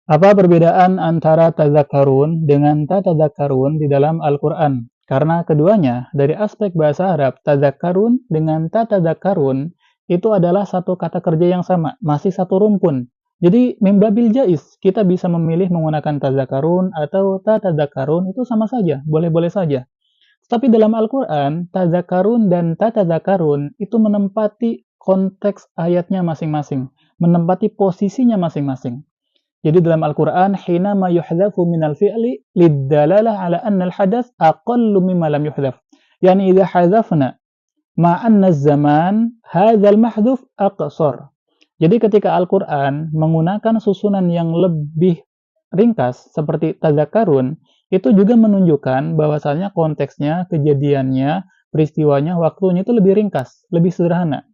Apa perbedaan antara tadzakarun dengan tatadzakarun di dalam Al-Quran? Karena keduanya, dari aspek bahasa Arab, tadzakarun dengan tatadzakarun itu adalah satu kata kerja yang sama, masih satu rumpun. Jadi, mimbabil jais, kita bisa memilih menggunakan tadzakarun atau tatadzakarun, itu sama saja, boleh-boleh saja. Tapi dalam Al-Quran, tadzakarun dan tatadzakarun itu menempati konteks ayatnya masing-masing, menempati posisinya masing-masing. Jadi dalam Al-Quran, hinama yuhdhafu minal fi'li liddalalah ala anna al-hadath aqallu mimma lam yuhdhaf. Yani idha hadhafna ma'anna zaman, hadzal mahdhuf aqsar. Jadi ketika Al-Quran menggunakan susunan yang lebih ringkas seperti tadzakarun, itu juga menunjukkan bahwasanya konteksnya, kejadiannya, peristiwanya, waktunya itu lebih ringkas, lebih sederhana.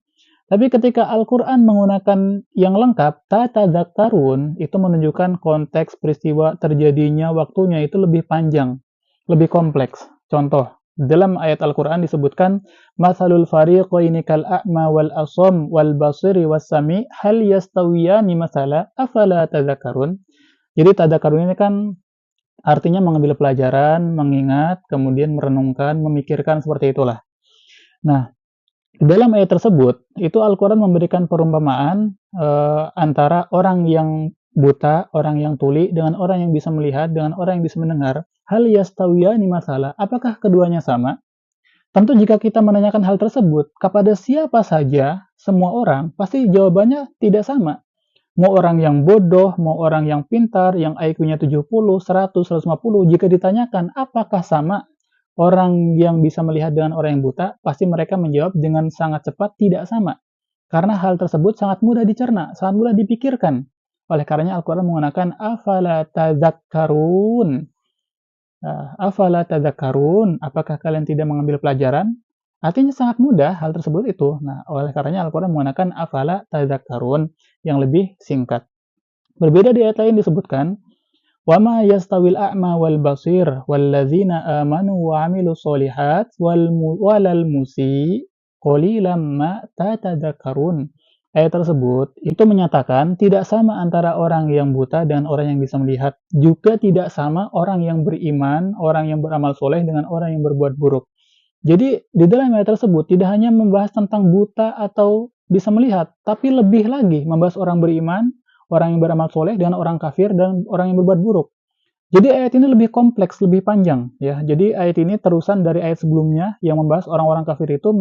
Tapi ketika Al-Quran menggunakan yang lengkap, tatadzakkarun, itu menunjukkan konteks peristiwa terjadinya waktunya itu lebih panjang, lebih kompleks. Contoh, dalam ayat Al-Quran disebutkan, Mathalul fariqaini kal a'ma wal asam wal basiri was sami hal yastawiyani mathala afala tadzakkarun. Jadi tadzakkarun ini kan artinya mengambil pelajaran, mengingat, kemudian merenungkan, memikirkan, seperti itulah. Nah, dalam ayat tersebut, itu Al-Quran memberikan perumpamaan antara orang yang buta, orang yang tuli, dengan orang yang bisa melihat, dengan orang yang bisa mendengar. Hal yastawiyani masalah, apakah keduanya sama? Tentu jika kita menanyakan hal tersebut, kepada siapa saja, semua orang, pasti jawabannya tidak sama. Mau orang yang bodoh, mau orang yang pintar, yang IQ-nya 70, 100, 150, jika ditanyakan apakah sama orang yang bisa melihat dengan orang yang buta, pasti mereka menjawab dengan sangat cepat tidak sama. Karena hal tersebut sangat mudah dicerna, sangat mudah dipikirkan. Oleh karenanya Al-Quran menggunakan afala tadzakkarun. Afala tadzakkarun, apakah kalian tidak mengambil pelajaran? Artinya sangat mudah hal tersebut itu. Nah, oleh karenanya Al-Quran menggunakan afala tadzakkarun yang lebih singkat. Berbeda di ayat lain disebutkan, وَمَا يَسْتَوِي الْأَعْمَى وَالْبَصِيرُ وَالَّذِينَ آمَنُوا وَعَمِلُوا الصَّالِحَاتِ وَلَا الْمُسِيءُ قَلِيلًا مَا تَتَذَكَّرُونَ. Ayat tersebut itu menyatakan tidak sama antara orang yang buta dan orang yang bisa melihat. Juga tidak sama orang yang beriman, orang yang beramal soleh dengan orang yang berbuat buruk. Jadi di dalam ayat tersebut tidak hanya membahas tentang buta atau bisa melihat, tapi lebih lagi membahas orang beriman, orang yang beramal soleh dengan orang kafir dan orang yang berbuat buruk. Jadi ayat ini lebih kompleks, lebih panjang ya. Jadi ayat ini terusan dari ayat sebelumnya yang membahas orang-orang kafir itu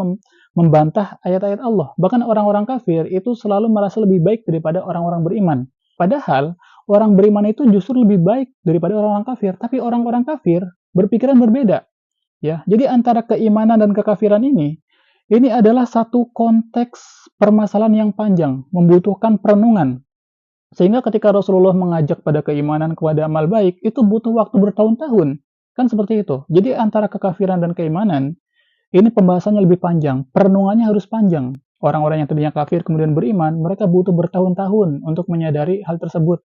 membantah ayat-ayat Allah. Bahkan orang-orang kafir itu selalu merasa lebih baik daripada orang-orang beriman. Padahal orang beriman itu justru lebih baik daripada orang-orang kafir, tapi orang-orang kafir berpikiran berbeda. Ya, jadi antara keimanan dan kekafiran ini adalah satu konteks permasalahan yang panjang, membutuhkan perenungan. Sehingga ketika Rasulullah mengajak pada keimanan, kepada amal baik, itu butuh waktu bertahun-tahun. Kan seperti itu. Jadi antara kekafiran dan keimanan, ini pembahasannya lebih panjang, perenungannya harus panjang. Orang-orang yang tadinya kafir kemudian beriman, mereka butuh bertahun-tahun untuk menyadari hal tersebut.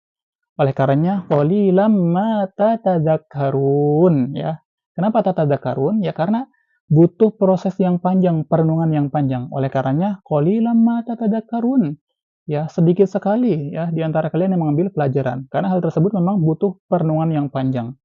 Oleh karenanya, qalilam ma tatadzakkarun, ya. Kenapa tatadzakkarun? Ya karena butuh proses yang panjang, perenungan yang panjang. Oleh karenanya, qalilam ma tatadzakkarun. Ya, sedikit sekali ya di antara kalian yang mengambil pelajaran. Karena hal tersebut memang butuh perenungan yang panjang.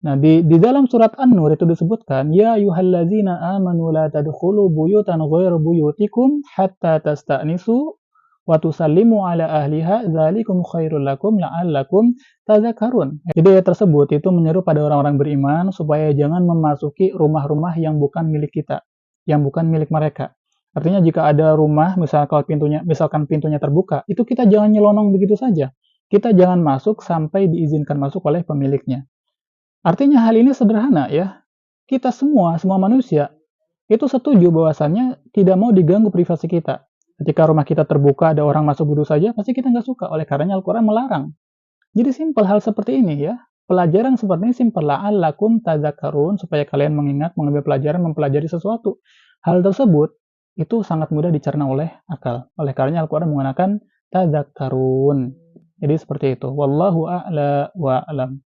Nah, di dalam surat An-Nur itu disebutkan, ya ayyuhalladzina amanu la tadkhulu buyutan ghairu buyutikum hatta tasta'nisu wa tusallimu ala ahliha dzalikum khairul lakum la'allakum tadhakkarun. Jadi ayat tersebut itu menyeru pada orang-orang beriman supaya jangan memasuki rumah-rumah yang bukan milik kita, yang bukan milik mereka. Artinya jika ada rumah misalkan pintunya terbuka, itu kita jangan nyelonong begitu saja. Kita jangan masuk sampai diizinkan masuk oleh pemiliknya. Artinya hal ini sederhana ya. Kita semua manusia itu setuju bahwasannya tidak mau diganggu privasi kita. Ketika rumah kita terbuka, ada orang masuk begitu saja, pasti kita nggak suka. Oleh karenanya Al-Quran melarang. Jadi simpel hal seperti ini ya. Pelajaran seperti ini simpel. La'allakum tadzakkarun, supaya kalian mengingat, mengambil pelajaran, mempelajari sesuatu. Hal tersebut itu sangat mudah dicerna oleh akal. Oleh karenanya Al-Quran menggunakan tadzakkarun. Jadi seperti itu. Wallahu a'la wa a'lam.